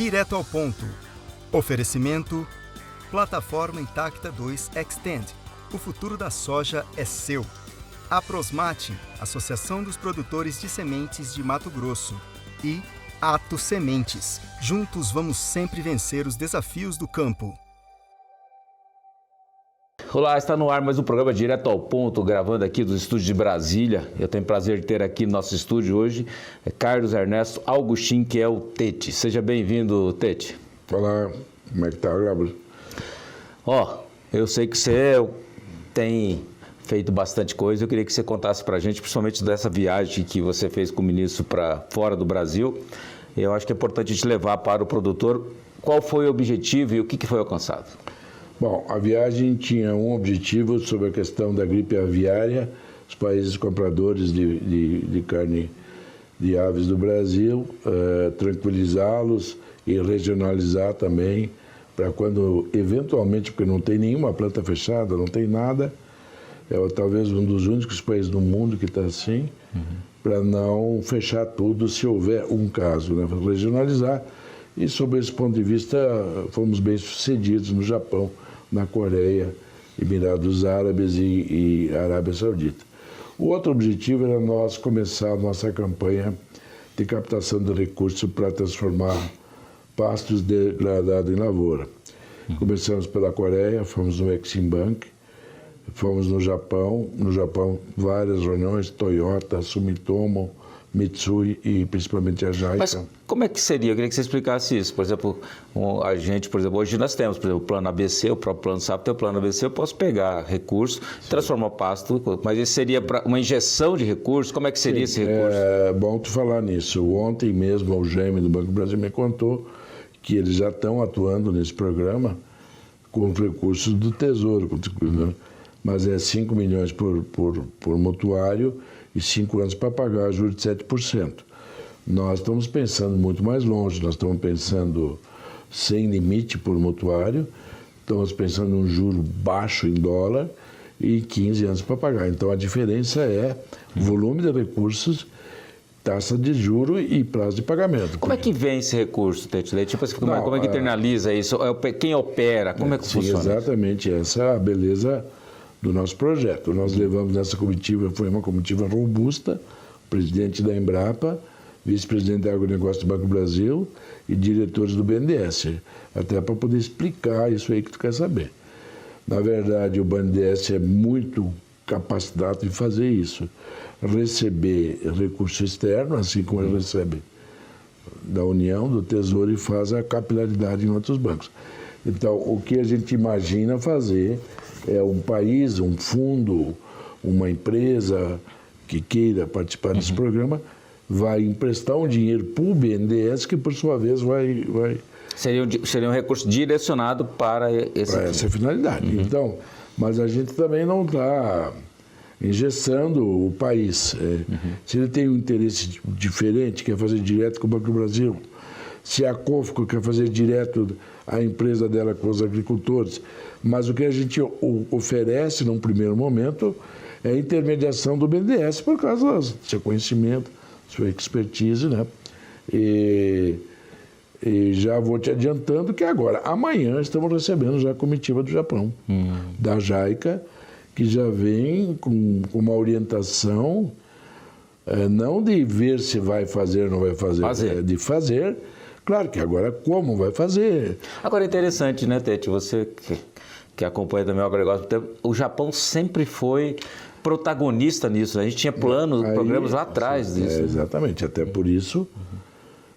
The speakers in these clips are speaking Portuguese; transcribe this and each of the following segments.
direto ao ponto. Oferecimento: Plataforma Intacta 2 Extend. O futuro da soja é seu. Aprosmate, Associação dos Produtores de Sementes de Mato Grosso. E Ato Sementes. Juntos vamos sempre vencer os desafios do campo. Olá, está no ar mais um programa Direto ao Ponto, gravando aqui dos estúdios de Brasília. Eu tenho o prazer de ter aqui no nosso estúdio hoje Carlos Ernesto Augustin, que é o Tete. Seja bem-vindo, Tete. Olá, como é que tá, Gabriel? Eu sei que você tem feito bastante coisa. Eu queria que você contasse para a gente, principalmente dessa viagem que você fez com o ministro para fora do Brasil. Eu acho que é importante a gente levar para o produtor qual foi o objetivo e o que foi alcançado. Bom, a viagem tinha um objetivo sobre a questão da gripe aviária, os países compradores de carne de aves do Brasil, tranquilizá-los e regionalizar também, para quando, eventualmente, porque não tem nenhuma planta fechada, não tem nada, talvez um dos únicos países do mundo que está assim, para não fechar tudo se houver um caso, né? Regionalizar. E, sob esse ponto de vista, fomos bem sucedidos no Japão, na Coreia, Emirados Árabes e Arábia Saudita. O outro objetivo era nós começar a nossa campanha de captação de recursos para transformar pastos degradados em lavoura. Começamos pela Coreia, fomos no Exim Bank, fomos no Japão várias reuniões, Toyota, Sumitomo, Mitsui e principalmente a JAICA. Mas como é que seria? Eu queria que você explicasse isso. Por exemplo, hoje nós temos, por exemplo, o plano ABC, o próprio plano SAP tem o plano ABC, eu posso pegar recursos, transformar o pasto, mas isso seria para uma injeção de recursos? Como é que seria esse recurso? É bom tu falar nisso. Ontem mesmo o GEM do Banco do Brasil me contou que eles já estão atuando nesse programa com recursos do Tesouro, né? Mas é 5 milhões por mutuário e 5 anos para pagar juros de 7%. Nós estamos pensando muito mais longe, nós estamos pensando sem limite por mutuário, estamos pensando em um juro baixo em dólar e 15 anos para pagar. Então a diferença é volume de recursos, taxa de juro e prazo de pagamento. Como é que vem esse recurso, Tete? Tipo assim, como é que internaliza isso? Quem opera? Como é que funciona? Exatamente, essa é a beleza do nosso projeto. Nós levamos nessa comitiva, foi uma comitiva robusta, presidente da Embrapa, vice-presidente da Agronegócio do Banco do Brasil e diretores do BNDES, até para poder explicar isso aí que tu quer saber. Na verdade, o BNDES é muito capacitado de fazer isso, receber recurso externo, assim como ele recebe da União, do Tesouro, e faz a capilaridade em outros bancos. Então, o que a gente imagina fazer é um país, um fundo, uma empresa que queira participar desse programa, vai emprestar um dinheiro para o BNDES, que por sua vez vai... Seria um recurso direcionado para essa finalidade. Então, mas a gente também não está engessando o país. Se ele tem um interesse diferente, quer fazer direto com o Banco do Brasil, se a COFCO quer fazer direto a empresa dela com os agricultores, mas o que a gente oferece num primeiro momento é a intermediação do BNDES por causa do seu conhecimento, sua expertise, né? E já vou te adiantando que agora, amanhã, estamos recebendo já a comitiva do Japão, da JAICA, que já vem com uma orientação, não de ver se vai fazer ou não vai fazer, de fazer. Claro que agora como vai fazer. Agora é interessante, né, Tete? Você que acompanha também o agronegócio, o Japão sempre foi protagonista nisso. A gente tinha programas lá atrás disso. Exatamente, até por isso,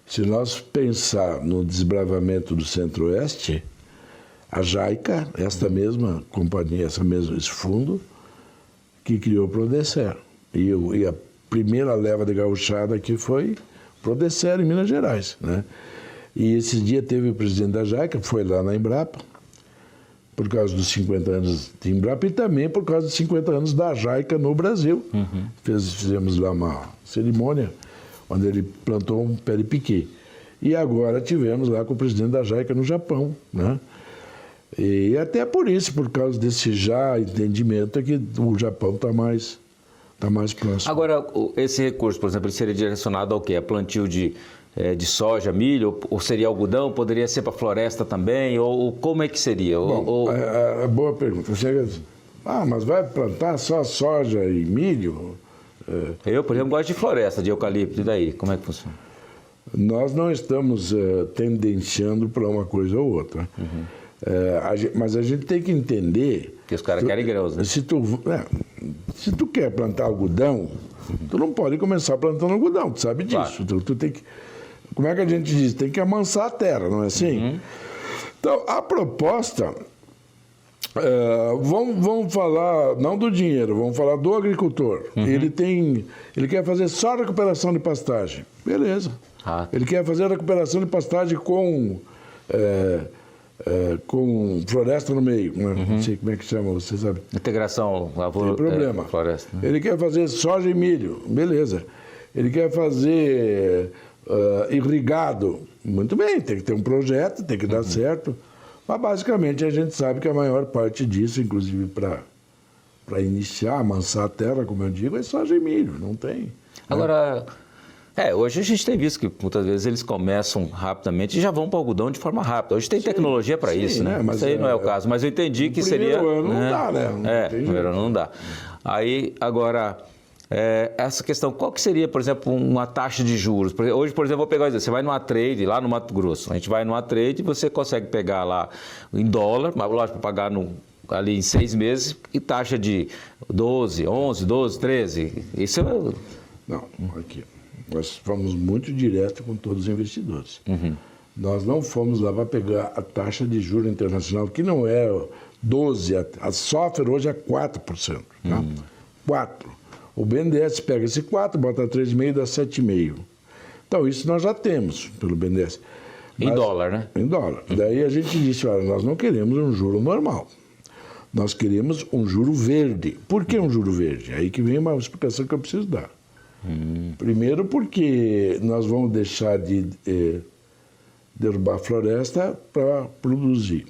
se nós pensar no desbravamento do Centro-Oeste, a JAICA, esta mesma companhia, esse fundo, que criou o Prodecer. E a primeira leva de gauchada aqui foi Prodecer, em Minas Gerais, né? E esses dias teve o presidente da JAICA, foi lá na Embrapa, por causa dos 50 anos de Embrapa e também por causa dos 50 anos da JAICA no Brasil. Fizemos lá uma cerimônia onde ele plantou um pé de piquê. E agora tivemos lá com o presidente da JAICA no Japão, né? E até por isso, por causa desse já entendimento, é que o Japão está mais está mais próximo. Agora, esse recurso, por exemplo, ele seria direcionado ao quê? A plantio de soja, milho, ou seria algodão? Poderia ser para floresta também? Ou como é que seria? Bom, boa pergunta. Chega assim, mas vai plantar só soja e milho? Eu, por exemplo, gosto de floresta, de eucalipto. E daí? Como é que funciona? Nós não estamos tendenciando para uma coisa ou outra. Mas a gente tem que entender... Que os caras querem grãos, né? Se tu quer plantar algodão, tu não pode começar plantando algodão, tu sabe disso. Claro. Tu tem que... Como é que a gente diz? Tem que amansar a terra, não é assim? Então, a proposta... vamos falar, não do dinheiro, vamos falar do agricultor. Ele quer fazer só recuperação de pastagem. Beleza. Ele quer fazer a recuperação de pastagem com floresta no meio. Não sei como é que chama, você sabe. Integração floresta. Ele quer fazer soja e milho. Beleza. Ele quer fazer irrigado. Muito bem, tem que ter um projeto, tem que dar certo. Mas, basicamente, a gente sabe que a maior parte disso, inclusive para iniciar, amansar a terra, como eu digo, é soja e milho, não tem. Agora, hoje a gente tem visto que muitas vezes eles começam rapidamente e já vão para o algodão de forma rápida. Hoje tem tecnologia para isso, né? Mas isso aí não é o caso. Mas eu entendi que seria... primeiro ano não dá, né? Primeiro ano não dá. Aí, agora... essa questão, qual que seria, por exemplo, uma taxa de juros? Hoje, por exemplo, vou pegar, você vai numa trade lá no Mato Grosso, a gente vai numa trade e você consegue pegar lá em dólar, mas lógico, pagar ali em 6 meses, e taxa de 12, 11, 12, 13, isso Não, aqui, nós fomos muito direto com todos os investidores. Nós não fomos lá para pegar a taxa de juros internacional, que não é 12, a software hoje é 4%, tá? 4%. O BNDES pega esse 4, bota 3,5 e dá 7,5. Então, isso nós já temos pelo BNDES. Em dólar, né? Em dólar. Daí a gente disse, olha, nós não queremos um juro normal. Nós queremos um juro verde. Por que um juro verde? Aí que vem uma explicação que eu preciso dar. Primeiro porque nós vamos deixar de derrubar a floresta para produzir.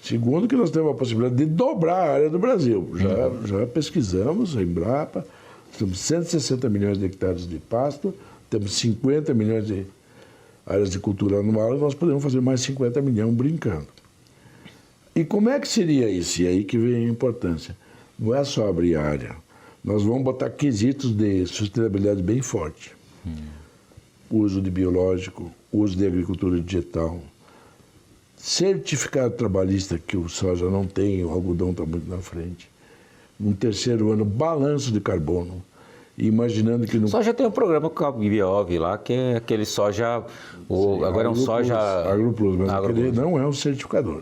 Segundo, que nós temos a possibilidade de dobrar a área do Brasil. Já pesquisamos, a Embrapa, temos 160 milhões de hectares de pasto, temos 50 milhões de áreas de cultura anual e nós podemos fazer mais 50 milhões brincando. E como é que seria isso? E aí que vem a importância. Não é só abrir a área. Nós vamos botar quesitos de sustentabilidade bem forte. Uso de biológico, uso de agricultura digital, certificado trabalhista, que o soja não tem, o algodão está muito na frente. No terceiro ano, balanço de carbono. Imaginando que... Soja tem um programa com a Biov lá, que é aquele soja... agora é um soja... AgroPlus, mas aquele não é um certificador.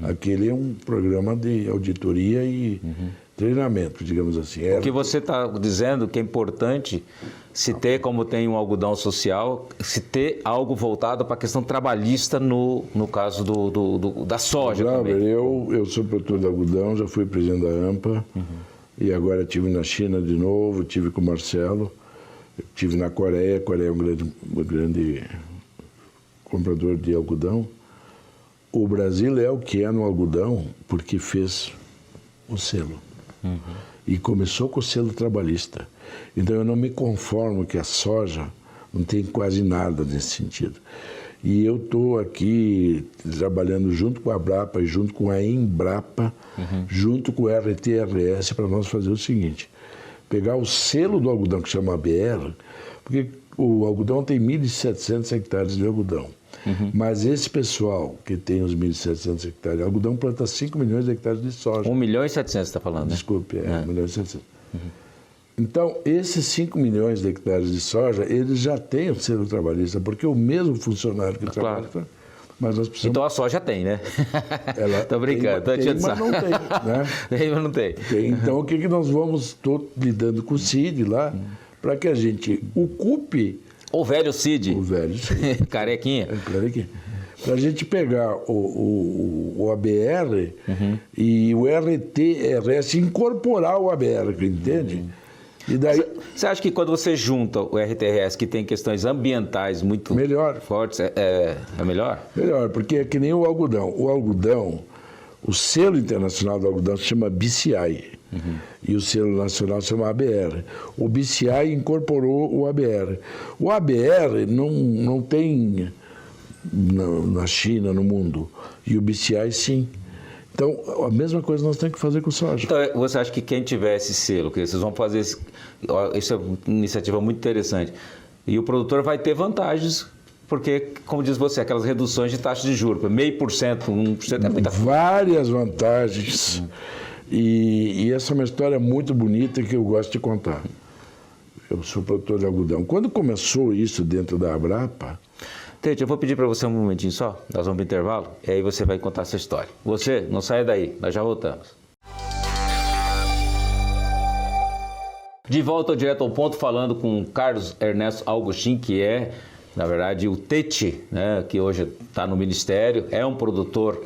Aquele é um programa de auditoria e treinamento, digamos assim. O que você está dizendo que é importante se ter, como tem um algodão social, se ter algo voltado para a questão trabalhista no caso da soja também. Eu sou produtor de algodão, já fui presidente da AMPA e agora estive na China de novo, estive com o Marcelo, estive na Coreia. A Coreia é um grande comprador de algodão. O Brasil é o que é no algodão porque fez o selo. E começou com o selo trabalhista. Então eu não me conformo que a soja não tem quase nada nesse sentido. E eu estou aqui trabalhando junto com a Abrapa e junto com a Embrapa, junto com o RTRS, para nós fazer o seguinte: pegar o selo do algodão, que chama ABR, porque o algodão tem 1.700 hectares de algodão. Mas esse pessoal que tem os 1.700 hectares de algodão planta 5 milhões de hectares de soja. 1,7 milhão você está falando, né? Desculpe, 1,7 milhão. Então, esses 5 milhões de hectares de soja, eles já têm o selo trabalhista, porque o mesmo funcionário que trabalha... Mas nós precisamos... Então a soja tem, né? Estou brincando, estou tem, mas não tem, né? Tem, mas não tem. Então, o que nós vamos... Estou lidando com o CID lá, para que a gente ocupe... O velho CID. O velho CID. Carequinha. Carequinha. Para a gente pegar o ABR e o RTRS incorporar o ABR, entende? E daí... Você acha que quando você junta o RTRS, que tem questões ambientais muito fortes, é melhor? Melhor, porque é que nem o algodão. O algodão, o selo internacional do algodão se chama BCI. E o selo nacional se chama ABR. O BCI incorporou o ABR. O ABR não tem na China, no mundo. E o BCI, sim. Então, a mesma coisa nós temos que fazer com o soja. Então, você acha que quem tiver esse selo, que vocês vão fazer... Isso é uma iniciativa muito interessante. E o produtor vai ter vantagens, porque, como diz você, aquelas reduções de taxa de juros, 0,5%, 1% é muita coisa. Várias vantagens. E essa é uma história muito bonita que eu gosto de contar. Eu sou produtor de algodão. Quando começou isso dentro da Abrapa... Tete, eu vou pedir para você um momentinho só, nós vamos para o intervalo, e aí você vai contar essa história. Você, não saia daí, nós já voltamos. De volta direto ao ponto, falando com Carlos Ernesto Augustin, que é, na verdade, o Tete, né, que hoje está no Ministério, é um produtor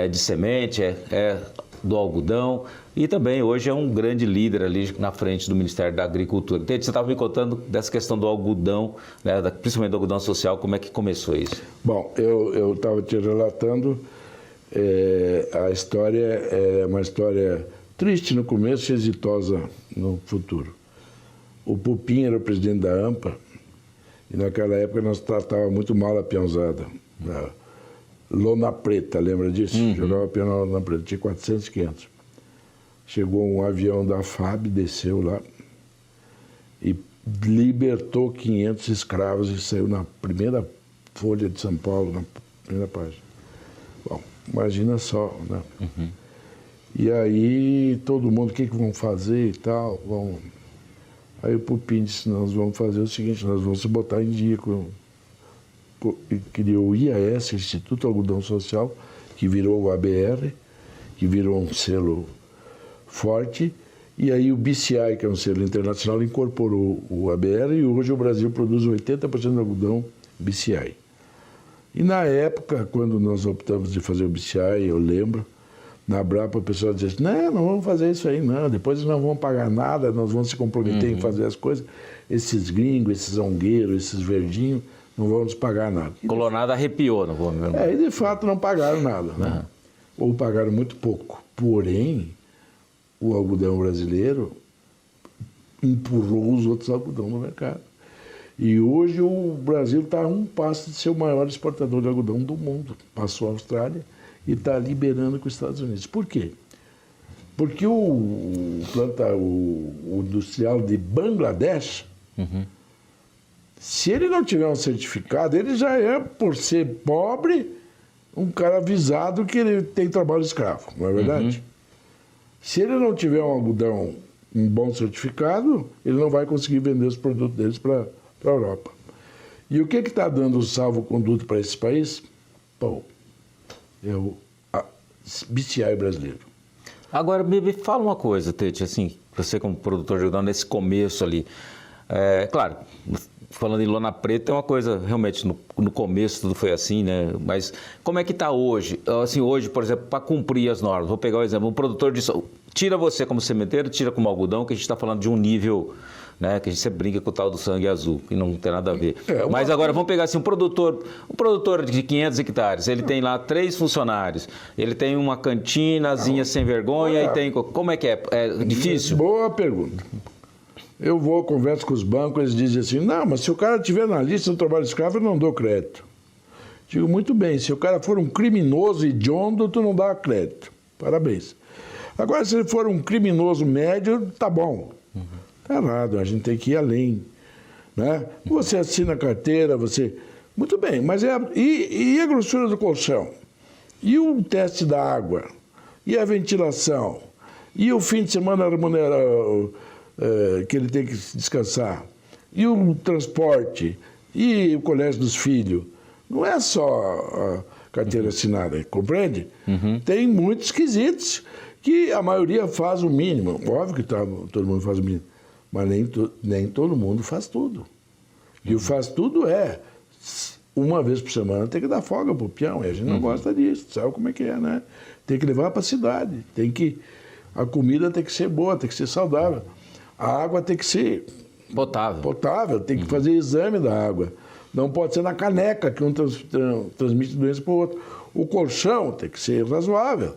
de semente, é do algodão e também hoje é um grande líder ali na frente do Ministério da Agricultura. Tete, você estava me contando dessa questão do algodão, né, principalmente do algodão social, como é que começou isso? Bom, eu estava te relatando, a história é uma história triste no começo e exitosa no futuro. O Pupim era o presidente da AMPA e naquela época nós tratávamos muito mal a peãozada. Lona preta, lembra disso? Jogava peão na lona preta, tinha 400, 500. Chegou um avião da FAB, desceu lá e libertou 500 escravos e saiu na primeira folha de São Paulo, na primeira página. Bom, imagina só, né? E aí todo mundo, o que vão fazer e tal? Aí o Pupim disse, nós vamos fazer o seguinte, nós vamos se botar em dia com... criou o IAS, Instituto Algodão Social, que virou o ABR, que virou um selo forte, e aí o BCI, que é um selo internacional, incorporou o ABR e hoje o Brasil produz 80% do algodão BCI. E na época, quando nós optamos de fazer o BCI, eu lembro, na Abrapa o pessoal dizia assim, não vamos fazer isso aí não, depois não vamos pagar nada, nós vamos se comprometer em fazer as coisas. Esses gringos, esses ongueiros, esses verdinhos, não vão nos pagar nada. Colorado arrepiou, não vou mesmo. E de fato não pagaram nada, né? Ou pagaram muito pouco. Porém, o algodão brasileiro empurrou os outros algodão no mercado. E hoje o Brasil está a um passo de ser o maior exportador de algodão do mundo. Passou a Austrália e está liberando com os Estados Unidos. Por quê? Porque o industrial de Bangladesh, se ele não tiver um certificado, ele já é, por ser pobre, um cara avisado que ele tem trabalho escravo, não é verdade? Se ele não tiver um algodão, um bom certificado, ele não vai conseguir vender os produtos deles para a Europa. E o que está dando o salvo-conduto para esse país? Bom, é o BCI brasileiro. Agora, me fala uma coisa, Tete, assim, você como produtor de algodão, nesse começo ali, claro, falando em lona preta é uma coisa, realmente, no começo tudo foi assim, né? Mas como é que está hoje? Assim, hoje, por exemplo, para cumprir as normas, vou pegar o exemplo, um produtor de... Tira você como sementeiro, tira como algodão, que a gente está falando de um nível, né? Que a gente sempre brinca com o tal do sangue azul, que não tem nada a ver. Mas agora, vamos pegar assim, um produtor de 500 hectares, ele tem lá 3 funcionários, ele tem uma cantinazinha sem vergonha e tem... Como é que é? É difícil? Boa pergunta. Eu converso com os bancos, eles dizem assim, não, mas se o cara estiver na lista do trabalho escravo, eu não dou crédito. Digo, muito bem, se o cara for um criminoso hediondo, tu não dá crédito. Parabéns. Agora, se ele for um criminoso médio, tá bom. Tá errado, a gente tem que ir além. Né? Você assina a carteira, você... Muito bem, mas e a grossura do colchão? E o teste da água? E a ventilação? E o fim de semana remunerado? Que ele tem que descansar, e o transporte, e o colégio dos filhos. Não é só a carteira assinada, compreende? Tem muitos quesitos que a maioria faz o mínimo. Óbvio que todo mundo faz o mínimo, mas nem todo mundo faz tudo. E o faz tudo uma vez por semana tem que dar folga pro peão, e a gente não gosta disso, sabe como é que é, né? Tem que levar para a cidade, a comida tem que ser boa, tem que ser saudável. A água tem que ser potável, tem que fazer exame da água. Não pode ser na caneca, que um transmite doença para o outro. O colchão tem que ser razoável.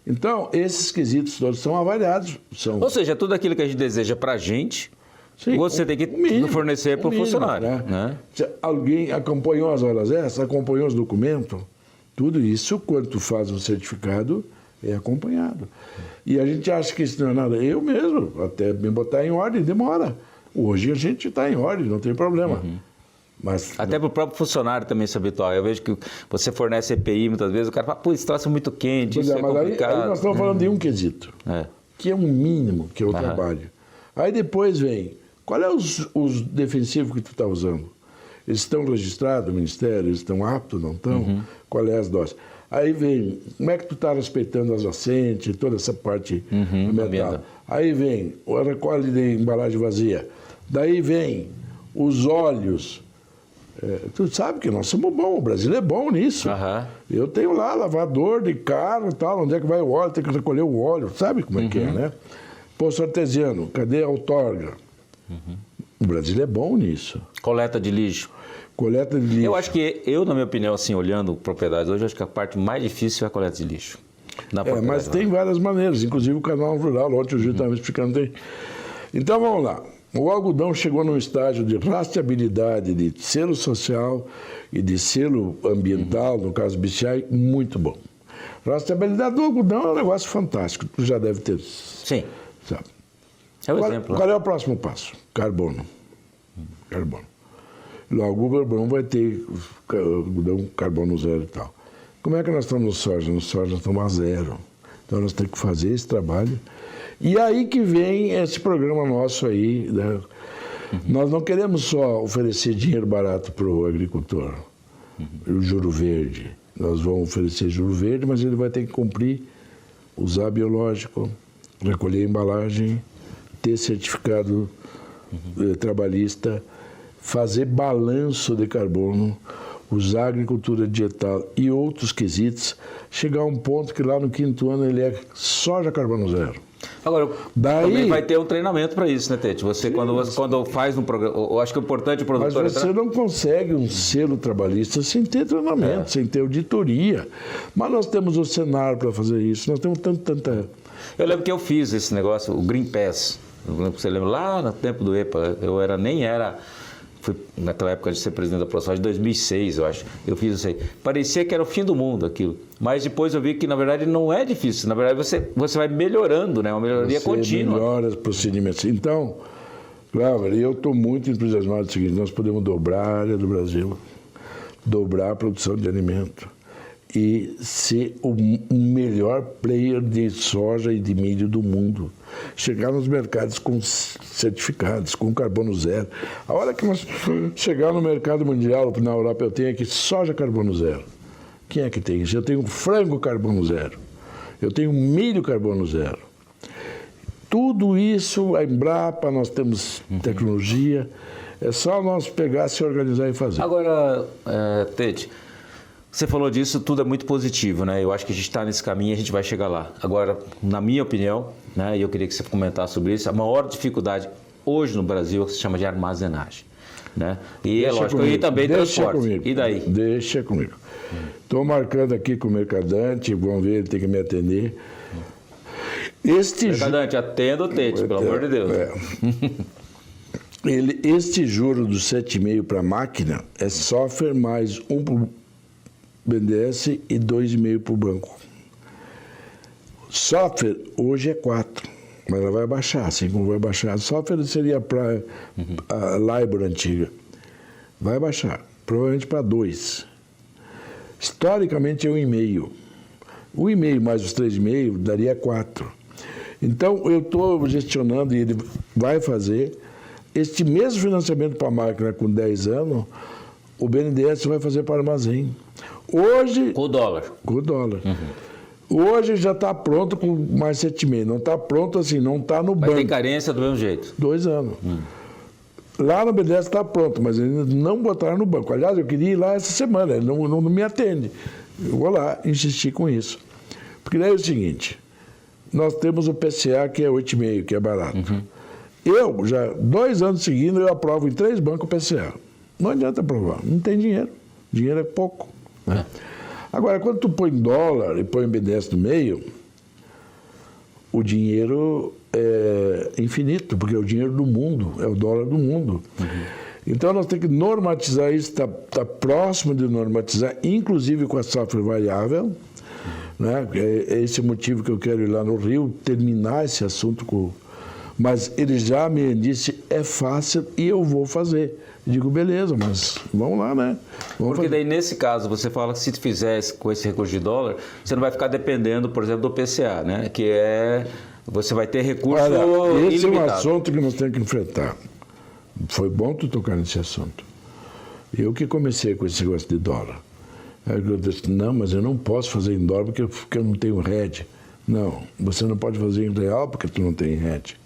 Então, esses quesitos todos são avaliados. Ou seja, tudo aquilo que a gente deseja para a gente, sim, você tem que fornecer para o funcionário. Né? Se alguém acompanhou as horas extras, acompanhou os documentos, tudo isso, quando tu faz um certificado, é acompanhado. E a gente acha que isso não é nada. Eu mesmo, até me botar em ordem, demora. Hoje a gente está em ordem, não tem problema. Mas, até para o próprio funcionário também se habituar. Eu vejo que você fornece EPI muitas vezes, o cara fala, pô, esse troço é muito quente, isso é complicado. Aí nós estamos falando de um quesito, que é um mínimo que eu trabalho. Aí depois vem, qual é os defensivos que tu está usando? Eles estão registrados no Ministério? Eles estão aptos, não estão? Qual é as doses? Aí vem, como é que tu está respeitando as assentes, toda essa parte ambiental. Aí vem o recolhe de embalagem vazia. Daí vem os óleos. Tu sabe que nós somos bons, o Brasil é bom nisso. Eu tenho lá lavador de carro e tal, onde é que vai o óleo, tem que recolher o óleo, sabe como é que é, né? Poço artesiano, cadê a outorga? O Brasil é bom nisso. Coleta de lixo. Coleta de lixo. Eu acho que, na minha opinião, assim, olhando propriedades hoje, acho que a parte mais difícil é a coleta de lixo. Mas tem várias maneiras, inclusive o canal rural, ontem o Gil estava me explicando. Tem. Então vamos lá. O algodão chegou num estágio de rastreabilidade, de selo social e de selo ambiental, no caso BCI, muito bom. Rastreabilidade do algodão é um negócio fantástico, tu já deve ter. Sim. Sabe? É o exemplo. Qual é o próximo passo? Carbono. Carbono. Logo o carbono vai ter algodão, carbono zero e tal. Como é que nós estamos no soja? No soja nós estamos a zero. Então nós temos que fazer esse trabalho. E aí que vem esse programa nosso aí, né? Nós não queremos só oferecer dinheiro barato para o agricultor, o juro verde. Nós vamos oferecer juro verde, mas ele vai ter que cumprir, usar biológico, recolher embalagem, ter certificado trabalhista, fazer balanço de carbono, usar agricultura digital e outros quesitos, chegar a um ponto que lá no 5º ano ele é soja carbono zero. Agora, também vai ter um treinamento para isso, né, Tete? Você, quando faz um programa, eu acho que é importante o produtor... Mas você não consegue um selo trabalhista sem ter treinamento, sem ter auditoria. Mas nós temos o Senar para fazer isso, nós temos tanta... Eu lembro que eu fiz esse negócio, o Green Pass. Você lembra? Lá no tempo do EPA, fui naquela época de ser presidente da ProSoja, de 2006, eu acho. Eu fiz isso aí. Parecia que era o fim do mundo aquilo. Mas depois eu vi que, na verdade, não é difícil. Na verdade, você vai melhorando, né? Uma melhoria contínua. Melhora os procedimentos. Então, claro, eu estou muito entusiasmado do seguinte, nós podemos dobrar a área do Brasil, dobrar a produção de alimento e ser o melhor player de soja e de milho do mundo. Chegar nos mercados com certificados, com carbono zero. A hora que nós chegar no mercado mundial, na Europa, eu tenho aqui soja carbono zero. Quem é que tem isso? Eu tenho frango carbono zero. Eu tenho milho carbono zero. Tudo isso, a Embrapa, nós temos tecnologia. É só nós pegar, se organizar e fazer. Agora, Tete, você falou disso, tudo é muito positivo, né? Eu acho que a gente está nesse caminho e a gente vai chegar lá. Agora, na minha opinião, né, e eu queria que você comentasse sobre isso, a maior dificuldade hoje no Brasil se chama de armazenagem, né? E é lógico, e também transporte. Comigo. E daí? Deixa comigo. Estou marcando aqui com o mercadante, vamos ver, ele tem que me atender. Mercadante, atenda o Tete, pelo amor de Deus. Este juro dos 7,5 para a máquina é software mais 1 para o BNDES e 2,5 para o banco. Software hoje é 4, mas ela vai baixar, assim como vai baixar. Software seria para a LIBOR antiga. Vai baixar, provavelmente para 2. Historicamente é 1,5. 1,5 mais os 3,5 daria 4. Então eu estou gestionando e ele vai fazer este mesmo financiamento para a máquina com 10 anos, o BNDES vai fazer para armazém. Hoje... Com o dólar. Com o dólar. Hoje já está pronto com mais 7,5. Não está pronto assim, não está no banco. Mas tem carência do mesmo jeito. 2 anos. Lá no BNDES está pronto, mas eles não botaram no banco. Aliás, eu queria ir lá essa semana, ele não me atende. Eu vou lá insistir com isso. Porque daí é o seguinte, nós temos o PCA que é 8,5, que é barato. Eu, já 2 anos seguindo, eu aprovo em 3 bancos o PCA. Não adianta aprovar, não tem dinheiro. Dinheiro é pouco. Né? Agora, quando tu põe dólar e põe BNDES no meio, o dinheiro é infinito, porque é o dinheiro do mundo, é o dólar do mundo. Então, nós temos que normatizar isso, está próximo de normatizar, inclusive com a safra variável. Né? É esse o motivo que eu quero ir lá no Rio, terminar esse assunto com... Mas ele já me disse, é fácil e eu vou fazer. Eu digo, beleza, mas vamos lá, né? Porque daí, nesse caso, você fala que se tu fizesse com esse recurso de dólar, você não vai ficar dependendo, por exemplo, do PCA, né? Que é... Você vai ter recurso ilimitado. Esse é um assunto que nós temos que enfrentar. Foi bom tu tocar nesse assunto. Eu que comecei com esse negócio de dólar. Aí eu disse, não, mas eu não posso fazer em dólar porque eu não tenho hedge. Não, você não pode fazer em real porque tu não tem hedge.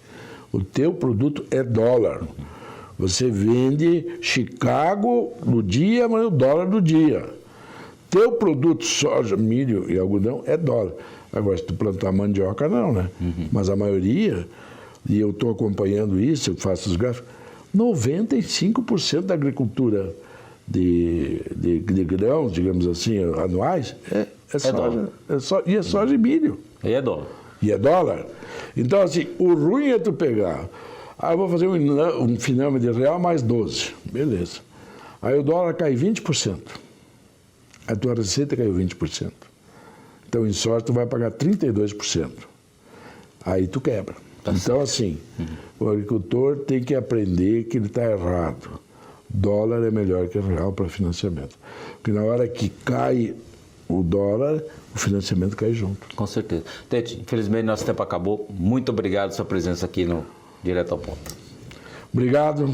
O teu produto é dólar. Você vende Chicago no dia, mas o dólar do dia. Teu produto, soja, milho e algodão, é dólar. Agora, se tu plantar mandioca, não, né? Mas a maioria, e eu estou acompanhando isso, eu faço os gráficos, 95% da agricultura de grãos, digamos assim, anuais, é soja. E é soja e milho. E é dólar. E é dólar. Então, assim, o ruim é tu pegar. Eu vou fazer um finame de real mais 12. Beleza. Aí o dólar cai 20%. A tua receita caiu 20%. Então, em sorte, tu vai pagar 32%. Aí tu quebra. Então, assim, o agricultor tem que aprender que ele está errado. Dólar é melhor que real para financiamento. Porque na hora que cai o dólar, o financiamento cai junto. Com certeza. Tete, infelizmente nosso tempo acabou. Muito obrigado pela sua presença aqui no Direto ao Ponto. Obrigado.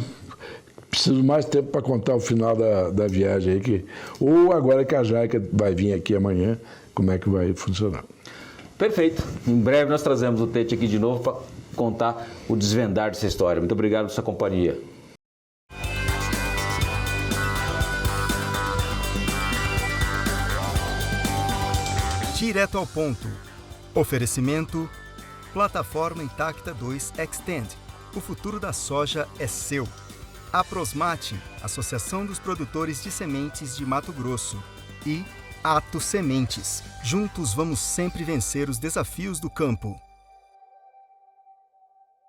Preciso mais tempo para contar o final da viagem aí. Ou agora que a Jaica vai vir aqui amanhã, como é que vai funcionar. Perfeito. Em breve nós trazemos o Tete aqui de novo para contar o desvendar dessa história. Muito obrigado pela sua companhia. Direto ao ponto. Oferecimento: Plataforma Intacta 2 Extend. O futuro da soja é seu. Aprosmate, Associação dos Produtores de Sementes de Mato Grosso. E Ato Sementes. Juntos vamos sempre vencer os desafios do campo.